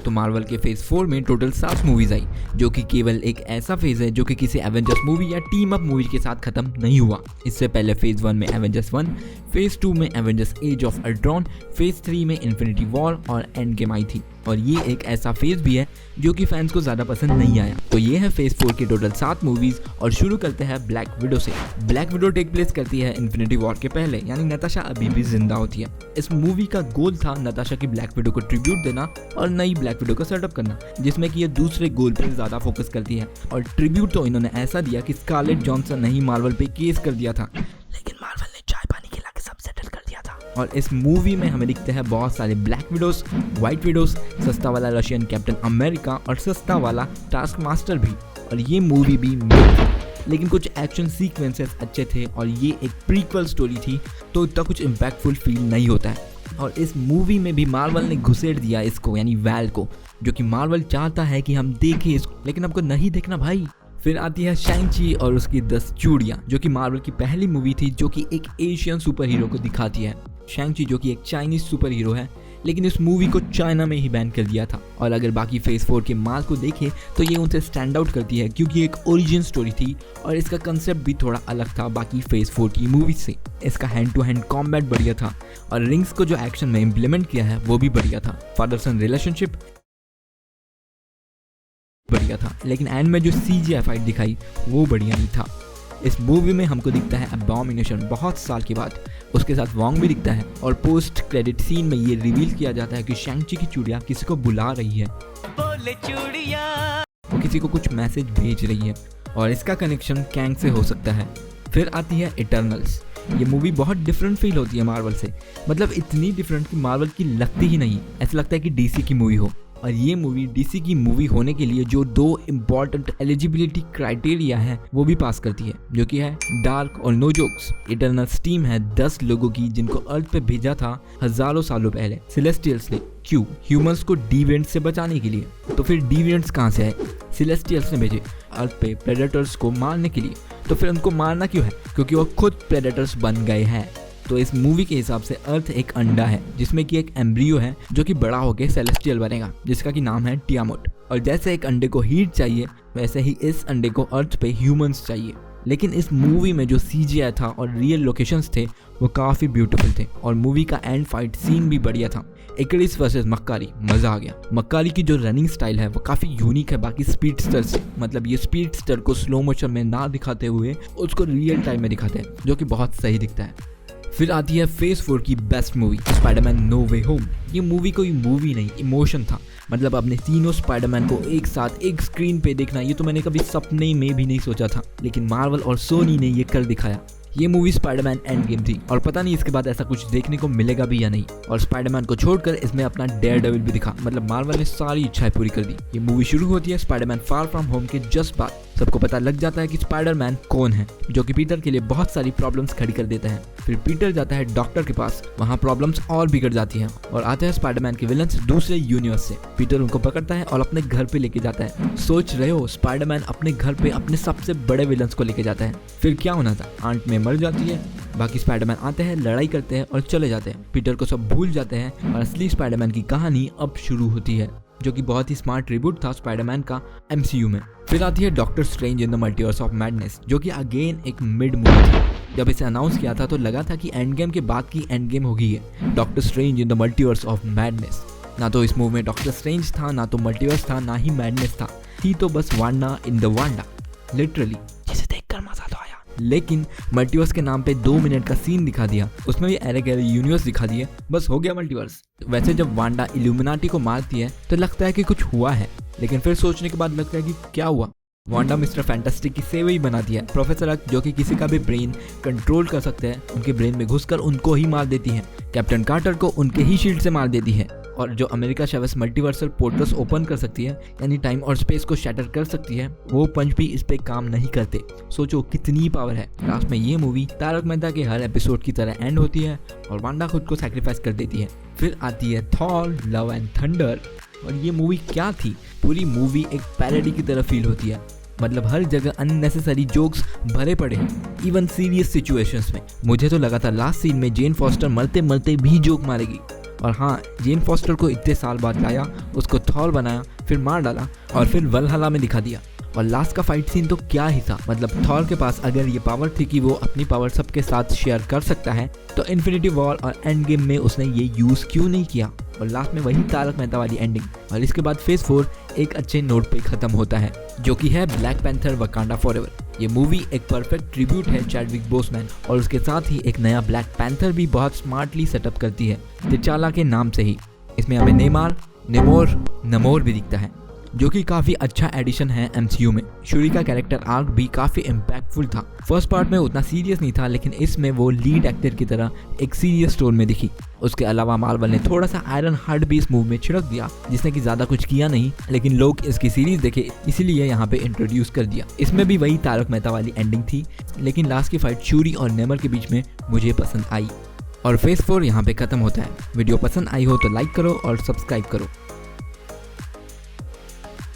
तो मार्वल के फेज 4 में टोटल 7 मूवीज आई, जो कि केवल एक ऐसा फेज है जो कि किसी एवेंजर्स मूवी या टीम अप मूवी के साथ खत्म नहीं हुआ। इससे पहले फेज 1 में एवेंजर्स 1, फेज 2 में Avengers Age of Ultron, phase 3 में इन्फिनिटी वॉर और एंड गेम आई थी। और ये एक ऐसा फेज भी है जो कि फैंस को ज़्यादा पसंद नहीं आया। तो ये है फेज 4 की टोटल 7 मूवीज। और शुरू करते हैं ब्लैक विडो से। ब्लैक विडो टेक प्लेस करती है इन्फिनिटी वॉर के पहले, यानी नताशा अभी भी जिंदा होती है। इस मूवी का गोल था नताशा की ब्लैक विडो को ट्रिब्यूट देना और नई ब्लैक विडो का सेटअप करना, जिसमें कि ये दूसरे गोल पर ज़्यादा फोकस करती है। और ट्रिब्यूट तो इन्होंने ऐसा दिया कि स्कारलेट जॉनसन ने ही मार्वल पे केस कर दिया था, लेकिन मार्वल ने चाय पानी खिला के सब सेटल कर दिया था। और इस मूवी में हमें दिखते हैं बहुत सारे ब्लैक विडोज, व्हाइट विडोज, सस्ता वाला रशियन कैप्टन अमेरिका और सस्ता वाला टास्क मास्टर भी। और ये मूवी भी लेकिन कुछ एक्शन सीक्वेंसेस अच्छे थे और ये एक प्रीक्वल स्टोरी थी, तो इतना कुछ इम्पैक्टफुल फील नहीं होता है। और इस मूवी में भी मार्वल ने घुसेड़ दिया इसको, यानी वैल को, जो कि मार्वल चाहता है कि हम देखें इसको, लेकिन हमको नहीं देखना भाई। फिर आती है शैंग-ची और उसकी 10 चूड़ियाँ, जो कि मार्वल की पहली मूवी थी जो कि एक एशियन सुपर हीरो को दिखाती है। शैंग-ची जो कि एक चाइनीज सुपर हीरो है, लेकिन इस मूवी को चाइना में ही बैन कर दिया था। और अगर बाकी फेज 4 के माल को देखें तो ये उनसे स्टैंड आउट करती है, क्योंकि एक ओरिजिन स्टोरी थी और इसका कंसेप्ट भी थोड़ा अलग था बाकी फेज 4 की मूवी से। इसका हैंड टू हैंड कॉम्बैट बढ़िया था और रिंग्स को जो एक्शन में इम्प्लीमेंट किया है वो भी बढ़िया था। फादर सन रिलेशनशिप बढ़िया था, लेकिन एंड में जो CGI फाइट दिखाई वो बढ़िया नहीं था। इस मूवी में हमको दिखता है अबॉमिनेशन बहुत साल के बाद, उसके साथ वॉन्ग भी दिखता है और पोस्ट क्रेडिट सीन में ये रिवील किया जाता है कि शैंग-ची की चूड़ियाँ किसी को बुला रही है, बोले चूड़ियाँ, वो किसी को कुछ मैसेज भेज रही है और इसका कनेक्शन कैंग से हो सकता है। फिर आती है इटर्नल्स। ये मूवी बहुत डिफरेंट फील होती है मार्वल से, मतलब इतनी डिफरेंट कि मार्वल की लगती ही नहीं, ऐसा लगता है कि DC की मूवी हो। और ये मूवी DC की मूवी होने के लिए जो 2 इम्पॉर्टेंट एलिजिबिलिटी क्राइटेरिया है वो भी पास करती है, जो कि है डार्क और नो जोक्स। इटर्नल्स टीम है 10 लोगों की जिनको अर्थ पे भेजा था हजारों सालों पहले सेलेस्टियल्स ने। क्यों? ह्यूमंस को डिविएंट्स से बचाने के लिए। तो फिर डिविएंट्स कहाँ से आए? सेलेस्टियल्स ने भेजे अर्थ पे प्रेडेटर्स को मारने के लिए। तो फिर उनको मारना क्यों है? क्योंकि वो खुद प्रेडेटर्स बन गए हैं। तो इस मूवी के हिसाब से अर्थ एक अंडा है जिसमें कि एक एम्ब्रियो है जो कि बड़ा होकर सेलेस्टियल बनेगा, जिसका कि नाम है टियामोट। और जैसे एक अंडे को हीट चाहिए वैसे ही इस अंडे को अर्थ पे ह्यूमंस चाहिए। लेकिन इस मूवी में जो CGI था और रियल लोकेशंस थे वो काफ़ी ब्यूटीफुल थे और मूवी का एंड फाइट सीन भी बढ़िया था। इकरिस वर्सेस मक्कारी, मज़ा आ गया। मक्कारी की जो रनिंग स्टाइल है वो काफ़ी यूनिक है बाकी स्पीडस्टर से, मतलब ये स्पीडस्टर को स्लो मोशन में ना दिखाते हुए उसको रियल टाइम में दिखाते हैं, जो कि बहुत सही दिखता है। फिर आती है फेज 4 की बेस्ट मूवी स्पाइडरमैन नो वे होम। ये मूवी कोई मूवी नहीं, इमोशन था। मतलब अपने तीनों स्पाइडरमैन को एक साथ एक स्क्रीन पे देखना ये तो मैंने कभी सपने में भी नहीं सोचा था, लेकिन मार्वल और सोनी ने ये कर दिखाया। ये मूवी स्पाइडरमैन एंड गेम थी और पता नहीं इसके बाद ऐसा कुछ देखने को मिलेगा भी या नहीं। और स्पाइडरमैन को छोड़कर इसमें अपना डेयरडेविल भी दिखा, मतलब मार्वल ने सारी इच्छाएं पूरी कर दी। ये मूवी शुरू होती है स्पाइडरमैन फार फ्रॉम होम के जस्ट बाद। सबको पता लग जाता है कि स्पाइडरमैन कौन है, जो कि पीटर के लिए बहुत सारी प्रॉब्लम्स खड़ी कर देता है। फिर पीटर जाता है डॉक्टर के पास, वहाँ प्रॉब्लम्स और बिगड़ जाती हैं और आते हैं स्पाइडरमैन के विलन्स दूसरे यूनिवर्स से। पीटर उनको पकड़ता है और अपने घर पे लेके जाता है। सोच रहे हो, स्पाइडरमैन अपने घर पे अपने सबसे बड़े विलन्स को लेके जाता है। फिर क्या होना था? आंट में मर जाती है, बाकी स्पाइडरमैन आते हैं, लड़ाई करते हैं और चले जाते हैं। पीटर को सब भूल जाते हैं और असली स्पाइडरमैन की कहानी अब शुरू होती है, जो कि बहुत ही स्मार्ट रिबूट था स्पाइडरमैन का MCU में। फिर आती है doctor strange in the multiverse of madness, जो कि अगेन एक मिड मूवी थी। जब इसे अनाउंस किया था तो लगा था कि एंड गेम के बाद की एंड गेम होगी है doctor strange in the multiverse of madness. ना तो इस मूवी में डॉक्टर स्ट्रेंज था, ना तो मल्टीवर्स था, ना ही मैडनेस था, थी तो बस Wanda in the Wanda, literally, जिसे देखकर मजा तो आया। लेकिन मल्टीवर्स के नाम पे 2 मिनट का सीन दिखा दिया, उसमें भी अलग अलग यूनिवर्स दिखा दिए, बस हो गया मल्टीवर्स। वैसे जब वांडा इल्यूमिनाटी को मारती है तो लगता है कि कुछ हुआ है, लेकिन फिर सोचने के बाद लगता है कि क्या हुआ। वांडा मिस्टर फैंटास्टिक की सेवा ही बनाती है। प्रोफेसर हक जो कि किसी का भी ब्रेन कंट्रोल कर सकते हैं, उनके ब्रेन में घुसकर उनको ही मार देती है। कैप्टन कार्टर को उनके ही शील्ड से मार देती है। और जो अमेरिका शेवस मल्टीवर्सल पोर्टल्स ओपन कर सकती है, यानी टाइम और स्पेस को शैटर कर सकती है, वो पंच भी इस पे काम नहीं करते। सोचो कितनी पावर है। लास्ट में ये मूवी तारक मेहता के हर एपिसोड की तरह एंड होती है और वांडा खुद को सैक्रिफाइस कर देती है। फिर आती है थॉर लव एंड थंडर। और ये मूवी क्या थी? पूरी मूवी एक पैरोडी की तरह फील होती है, मतलब हर जगह अननेसेसरी जोक्स भरे पड़े हैं, इवन सीरियस सिचुएशंस में। मुझे तो लगा था लास्ट सीन में जेन फॉस्टर मरते मरते भी जोक मारेगी, और हाँ, जेन फॉस्टर को इतने साल बाद लाया, उसको थॉर बनाया, फिर मार डाला और फिर वलहला में दिखा दिया। और लास्ट का फाइट सीन तो क्या ही था। मतलब थॉर के पास अगर ये पावर थी कि वो अपनी पावर सबके साथ शेयर कर सकता है, तो इन्फिनिटी वॉर और एंड गेम में उसने ये यूज़ क्यों नहीं किया। और लास्ट में वही तारक मेहता वाली एंडिंग। और इसके बाद फेज 4 एक अच्छे नोट पे खत्म होता है, जो कि है ब्लैक पैंथर वकांडा फॉरएवर। ये मूवी एक परफेक्ट ट्रिब्यूट है चैडविक बोसमैन, और उसके साथ ही एक नया ब्लैक पैंथर भी बहुत स्मार्टली सेटअप करती है, तिचाला के नाम से ही। इसमें हमें नमोर भी दिखता है, जो कि काफी अच्छा एडिशन है एमसीयू में। शूरी का कैरेक्टर आर्क भी काफी इम्पैक्टफुल था। फर्स्ट पार्ट में उतना सीरियस नहीं था, लेकिन इसमें वो लीड एक्टर की तरह एक सीरियस टोन में दिखी। उसके अलावा मार्वल ने थोड़ा सा आयरन हार्ट भी इस मूव में छिड़क दिया, जिसने कि ज्यादा कुछ किया नहीं, लेकिन लोग इसकी सीरीज देखे इसीलिए यहाँ पे इंट्रोड्यूस कर दिया। इसमें भी वही तारक मेहता वाली एंडिंग थी, लेकिन लास्ट की फाइट शूरी और नेमर के बीच में मुझे पसंद आई। और फेज 4 यहाँ पे खत्म होता है। वीडियो पसंद आई हो तो लाइक करो और सब्सक्राइब करो।